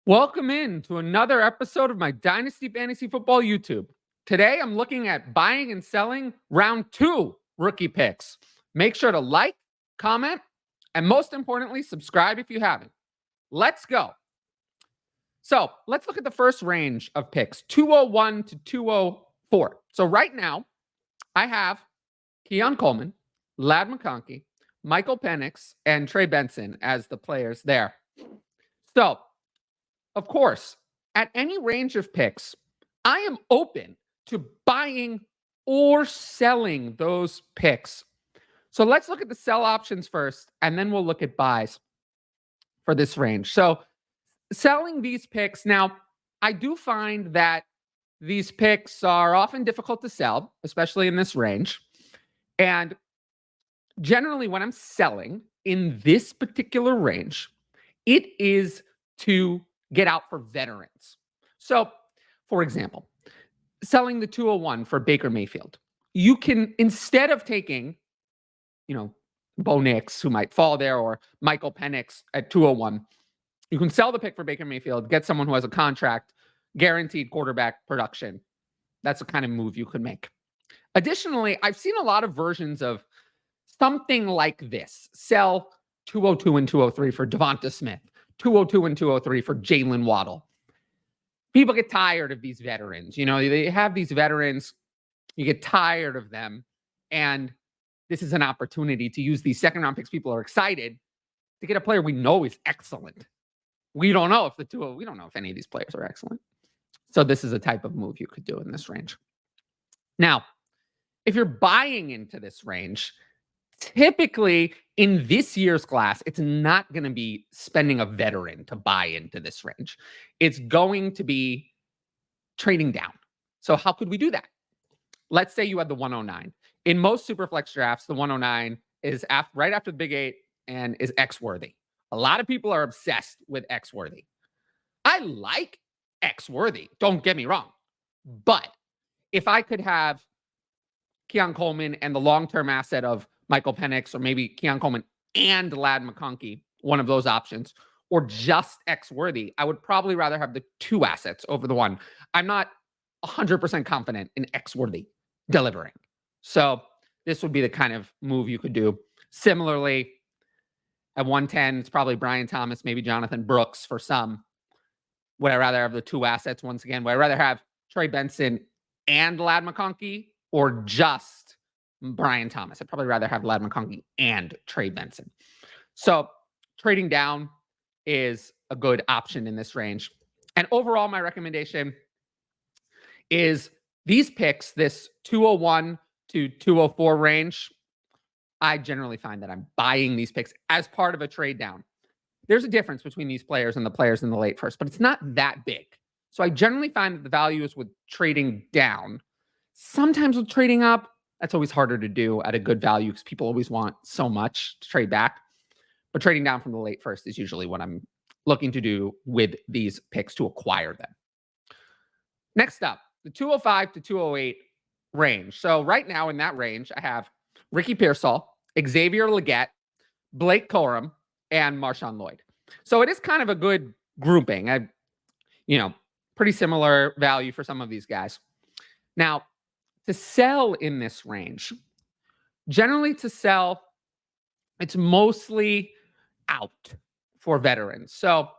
Welcome in to another episode of my Dynasty Fantasy Football YouTube. Today, I'm looking at buying and selling round 2 rookie picks. Make sure to like, comment, and most importantly, subscribe if you haven't. Let's go. So let's look at the first range of picks, 201 to 204. So right now, I have Keon Coleman, Ladd McConkey, Michael Penix, and Trey Benson as the players there. So of course, at any range of picks, I am open to buying or selling those picks. So let's look at the sell options first, and then we'll look at buys for this range. So selling these picks, now, I do find that these picks are often difficult to sell, especially in this range. And generally, when I'm selling in this particular range, it is to get out for veterans. So, for example, selling the 201 for Baker Mayfield, you can, instead of taking, Bo Nix, who might fall there, or Michael Penix at 201, you can sell the pick for Baker Mayfield, get someone who has a contract, guaranteed quarterback production. That's the kind of move you could make. Additionally, I've seen a lot of versions of something like this. Sell 202 and 203 for Devonta Smith, 202 and 203 for Jalen Waddle. People get tired of these veterans. They have these veterans, you get tired of them. And this is an opportunity to use these second round picks. People are excited to get a player we know is excellent. We don't know if any of these players are excellent. So this is a type of move you could do in this range. Now, if you're buying into this range, typically in this year's class, it's not going to be spending a veteran to buy into this range. It's going to be trading down. So how could we do that? Let's say you had the 109. In most Superflex drafts, the 109 is right after the Big 8 and is X-worthy. A lot of people are obsessed with X-worthy. I like X-worthy, don't get me wrong. But if I could have Keon Coleman and the long-term asset of Michael Penix, or maybe Keon Coleman and Ladd McConkey, one of those options, or just X-worthy, I would probably rather have the two assets over the one. I'm not 100% confident in X-worthy delivering. So this would be the kind of move you could do. Similarly, at 110, it's probably Brian Thomas, maybe Jonathan Brooks for some. Would I rather have the two assets once again? Would I rather have Trey Benson and Ladd McConkey, or just Brian Thomas? I'd probably rather have Ladd McConkey and Trey Benson. So trading down is a good option in this range. And overall, my recommendation is these picks, this 201 to 204 range, I generally find that I'm buying these picks as part of a trade down. There's a difference between these players and the players in the late first, but it's not that big. So I generally find that the value is with trading down. Sometimes with trading up, that's always harder to do at a good value because people always want so much to trade back. But trading down from the late first is usually what I'm looking to do with these picks to acquire them. Next up, the 205 to 208 range. So right now in that range, I have Ricky Pearsall, Xavier Legette, Blake Corum, and Marshawn Lloyd. So it is kind of a good grouping. Pretty similar value for some of these guys. Now, to sell in this range, generally to sell, it's mostly out for veterans. So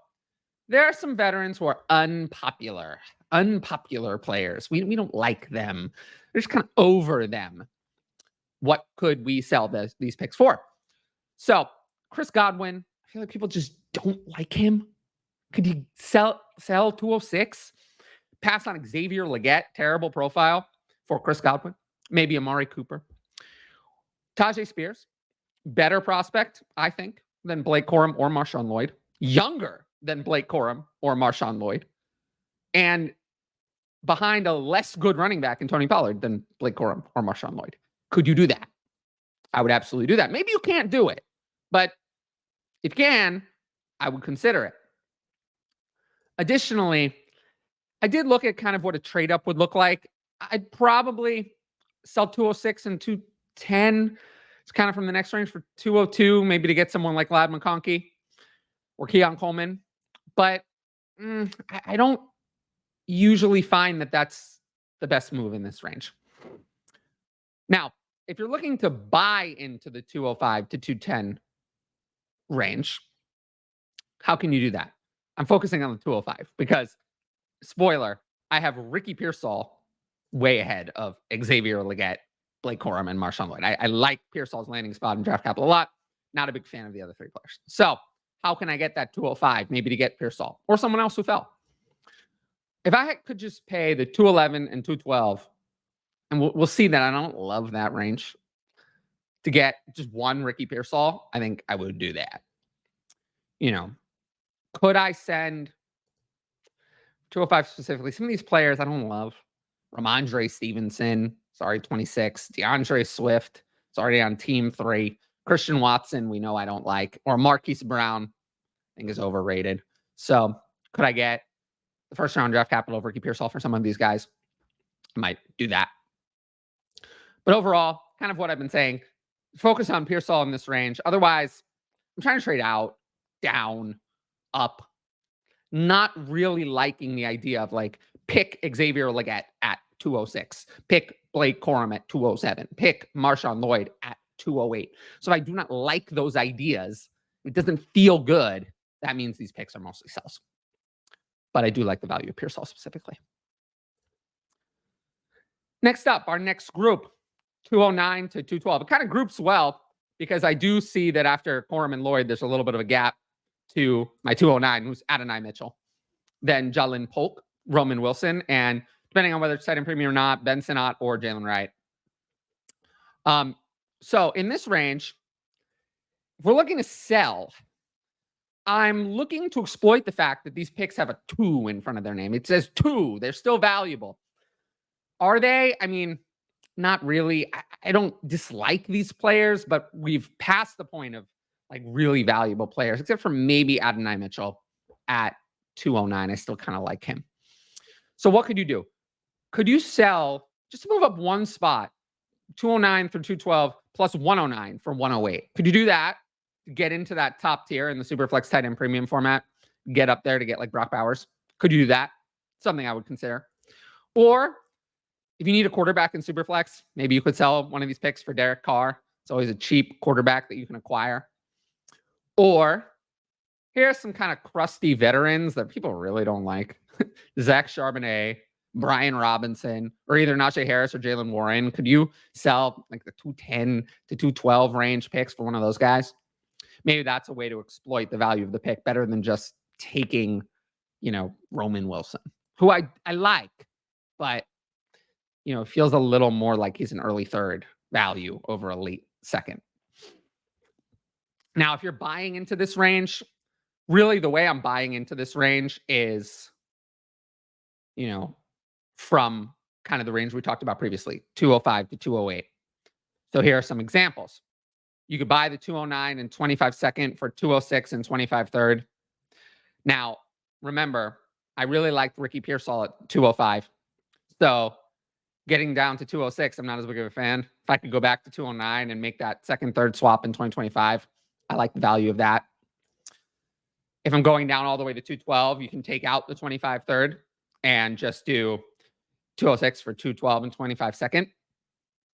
there are some veterans who are unpopular players. We don't like them. We're just kind of over them. What could we sell these picks for? So Chris Godwin, I feel like people just don't like him. Could you sell 206? Pass on Xavier Legette, terrible profile for Chris Godwin. Maybe Amari Cooper. Tajay Spears, better prospect, I think, than Blake Corum or Marshawn Lloyd. Younger than Blake Corum or Marshawn Lloyd. And behind a less good running back in Tony Pollard than Blake Corum or Marshawn Lloyd. Could you do that? I would absolutely do that. Maybe you can't do it, but if you can, I would consider it. Additionally, I did look at kind of what a trade up would look like. I'd probably sell 206 and 210. It's kind of from the next range for 202, maybe to get someone like Ladd McConkey or Keon Coleman. But I don't usually find that that's the best move in this range. Now, if you're looking to buy into the 205 to 210 range, how can you do that? I'm focusing on the 205 because, spoiler, I have Ricky Pearsall way ahead of Xavier Legette, Blake Corum, and Marshawn Lloyd. I like Pearsall's landing spot in draft capital a lot. Not a big fan of the other three players. So, how can I get that 205? Maybe to get Pearsall or someone else who fell. If I could just pay the 211 and 212, and we'll see that I don't love that range, to get just one Ricky Pearsall, I think I would do that. Could I send 205 specifically? Some of these players I don't love. Ramondre Stevenson, sorry, 26. DeAndre Swift, it's already on team 3. Christian Watson, we know I don't like. Or Marquise Brown, I think is overrated. So could I get the first round draft capital of Ricky Pearsall for some of these guys? I might do that. But overall, kind of what I've been saying, focus on Pearsall in this range. Otherwise, I'm trying to trade out, down, up. Not really liking the idea of pick Xavier Legette at 206, pick Blake Corum at 207, pick Marshawn Lloyd at 208. So if I do not like those ideas, it doesn't feel good. That means these picks are mostly sells. But I do like the value of Pearsall specifically. Next up, our next group, 209 to 212. It kind of groups well because I do see that after Corum and Lloyd, there's a little bit of a gap to my 209, who's Adonai Mitchell, then Jalen Polk, Roman Wilson, and depending on whether it's tight end premium or not, Ben Sinnott or Jalen Wright. So in this range, if we're looking to sell, I'm looking to exploit the fact that these picks have a 2 in front of their name. It says 2. They're still valuable. Are they? I mean, not really. I don't dislike these players, but we've passed the point of really valuable players, except for maybe Adonai Mitchell at 209. I still kind of like him. So what could you do? Could you sell, just to move up one spot, 209 through 212 plus 109 for 108? Could you do that to get into that top tier in the Superflex tight end premium format? Get up there to get Brock Bowers? Could you do that? Something I would consider. Or if you need a quarterback in Superflex, maybe you could sell one of these picks for Derek Carr. It's always a cheap quarterback that you can acquire. Or here's some kind of crusty veterans that people really don't like. Zach Charbonnet, Brian Robinson, or either Najee Harris or Jalen Warren. Could you sell the 210 to 212 range picks for one of those guys? Maybe that's a way to exploit the value of the pick better than just taking, Roman Wilson, who I like, but, it feels a little more like he's an early third value over a late second. Now, if you're buying into this range, really the way I'm buying into this range is, from kind of the range we talked about previously, 205 to 208. So here are some examples. You could buy the 209 and 25 second for 206 and 25 third. Now, remember, I really liked Ricky Pearsall at 205. So getting down to 206, I'm not as big of a fan. If I could go back to 209 and make that second, third swap in 2025, I like the value of that. If I'm going down all the way to 212, you can take out the 25 third and just do 206 for 212 and 25 second.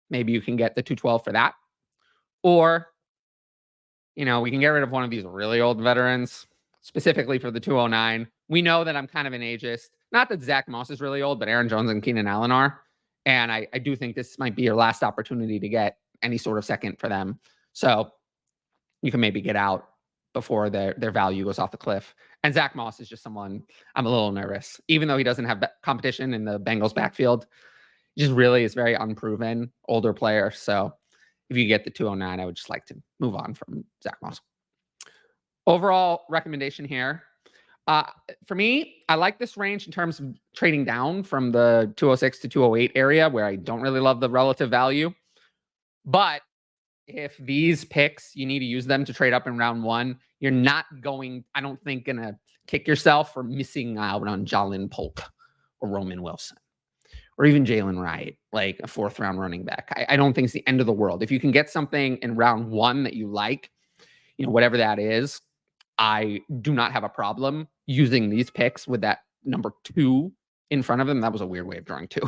Maybe you can get the 212 for that. Or, we can get rid of one of these really old veterans, specifically for the 209. We know that I'm kind of an ageist. Not that Zach Moss is really old, but Aaron Jones and Keenan Allen are. And I do think this might be your last opportunity to get any sort of second for them. So you can maybe get out before their value goes off the cliff. And Zach Moss is just someone I'm a little nervous. Even though he doesn't have competition in the Bengals backfield, he just really is very unproven, older player. So if you get the 209, I would just like to move on from Zach Moss. Overall recommendation here. For me, I like this range in terms of trading down from the 206 to 208 area where I don't really love the relative value. But if these picks, you need to use them to trade up in round 1, you're not going, I don't think, going to kick yourself for missing out on Jalen Polk or Roman Wilson or even Jalen Wright, like a 4th round running back. I don't think it's the end of the world. If you can get something in round 1 that you like, whatever that is, I do not have a problem using these picks with that number 2 in front of them. That was a weird way of drawing 2.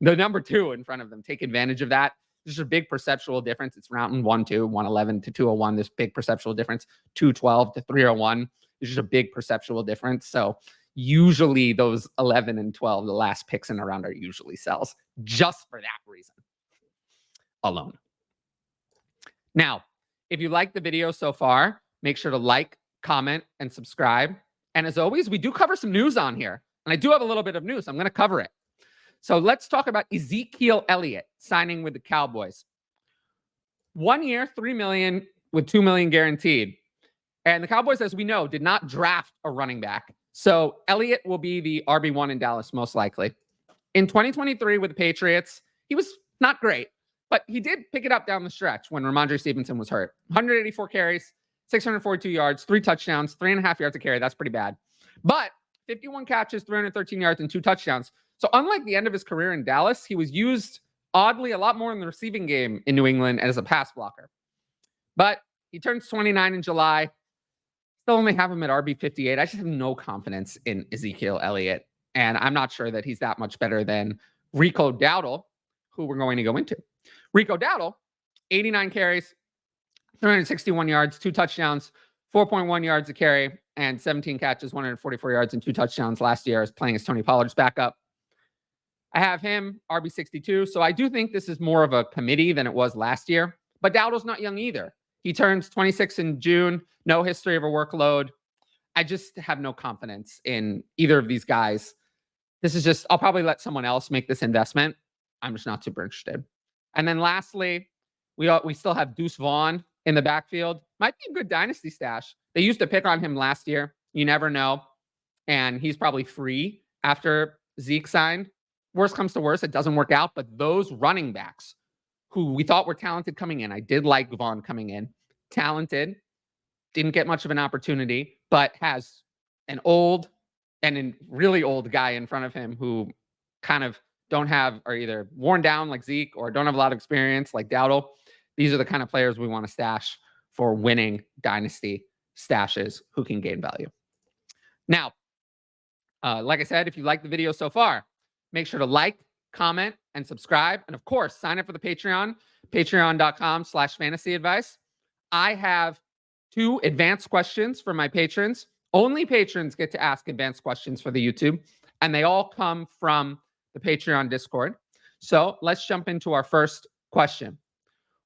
The number 2 in front of them. Take advantage of that. There's a big perceptual difference. It's round 1-2, 111 to 201. This big perceptual difference. 212 to 301. There's just a big perceptual difference. So usually those 11 and 12, the last picks in a round, are usually sells just for that reason alone. Now, if you like the video so far, make sure to like, comment, and subscribe. And as always, we do cover some news on here. And I do have a little bit of news. I'm going to cover it. So let's talk about Ezekiel Elliott signing with the Cowboys. 1 year, $3 million with $2 million guaranteed. And the Cowboys, as we know, did not draft a running back. So Elliott will be the RB1 in Dallas, most likely. In 2023 with the Patriots, he was not great, but he did pick it up down the stretch when Ramondre Stevenson was hurt. 184 carries, 642 yards, 3 touchdowns, 3.5 yards a carry. That's pretty bad. But 51 catches, 313 yards, and 2 touchdowns. So unlike the end of his career in Dallas, he was used, oddly, a lot more in the receiving game in New England as a pass blocker. But he turns 29 in July. Still only have him at RB 58. I just have no confidence in Ezekiel Elliott. And I'm not sure that he's that much better than Rico Dowdle, who we're going to go into. Rico Dowdle, 89 carries, 361 yards, 2 touchdowns, 4.1 yards a carry, and 17 catches, 144 yards, and 2 touchdowns last year, as playing as Tony Pollard's backup. I have him RB 62. So I do think this is more of a committee than it was last year. But Dowdle's not young either. He turns 26 in June. No history of a workload. I just have no confidence in either of these guys. This is just, I'll probably let someone else make this investment. I'm just not super interested. And then lastly, we still have Deuce Vaughn in the backfield. Might be a good dynasty stash. They used to pick on him last year. You never know. And he's probably free after Zeke signed. Worst comes to worst, it doesn't work out. But those running backs who we thought were talented coming in, I did like Vaughn coming in. Talented. Didn't get much of an opportunity, but has an old and a really old guy in front of him who kind of don't have, are either worn down like Zeke or don't have a lot of experience like Dowdle. These are the kind of players we want to stash for winning dynasty stashes who can gain value. Now, like I said, if you like the video so far, make sure to like, comment, and subscribe. And of course, sign up for the Patreon, patreon.com/fantasyadvice. I have 2 advanced questions for my patrons. Only patrons get to ask advanced questions for the YouTube, and they all come from the Patreon Discord. So let's jump into our first question.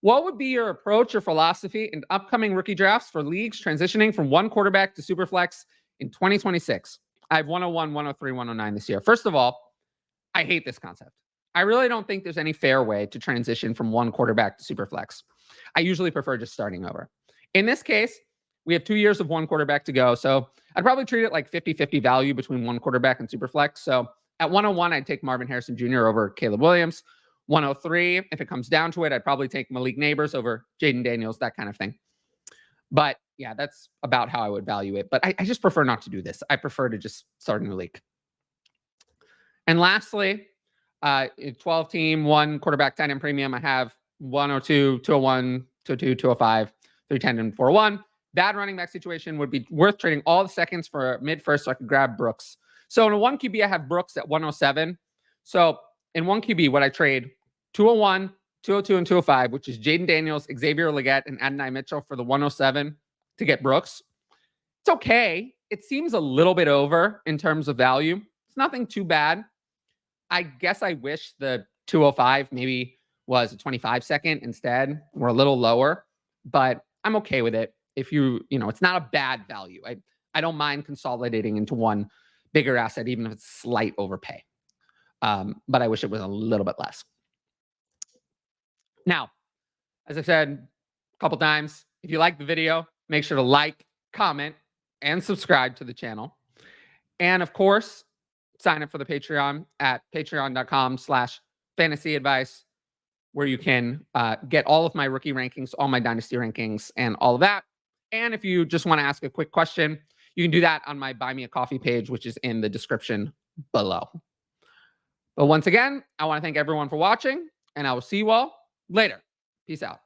What would be your approach or philosophy in upcoming rookie drafts for leagues transitioning from 1 quarterback to Superflex in 2026? I have 101, 103, 109 this year. First of all, I hate this concept. I really don't think there's any fair way to transition from 1 quarterback to Superflex. I usually prefer just starting over. In this case, we have 2 years of 1 quarterback to go. So I'd probably treat it like 50-50 value between 1 quarterback and Superflex. So at 101, I'd take Marvin Harrison Jr. over Caleb Williams. 103, if it comes down to it, I'd probably take Malik Neighbors over Jaden Daniels, that kind of thing. But yeah, that's about how I would value it. But I just prefer not to do this. I prefer to just start a new league. And lastly, 12-team, 1 quarterback tight end premium. I have 102, 201, 202, 205, 310, and 401. Bad running back situation would be worth trading all the seconds for mid-first so I could grab Brooks. So in a 1 QB, I have Brooks at 107. So in 1 QB, would I trade 201, 202, and 205, which is Jaden Daniels, Xavier Legette, and Adonai Mitchell for the 107 to get Brooks? It's okay. It seems a little bit over in terms of value. It's nothing too bad. I guess I wish the 205 maybe was a 25 second instead, or a little lower, but I'm okay with it. If it's not a bad value. I don't mind consolidating into 1 bigger asset, even if it's slight overpay. But I wish it was a little bit less. Now, as I said a couple times, if you like the video, make sure to like, comment, and subscribe to the channel. And of course, sign up for the Patreon at patreon.com/fantasyadvice, where you can get all of my rookie rankings, all my dynasty rankings, and all of that. And if you just want to ask a quick question, you can do that on my Buy Me a Coffee page, which is in the description below. But once again, I want to thank everyone for watching, and I will see you all later. Peace out.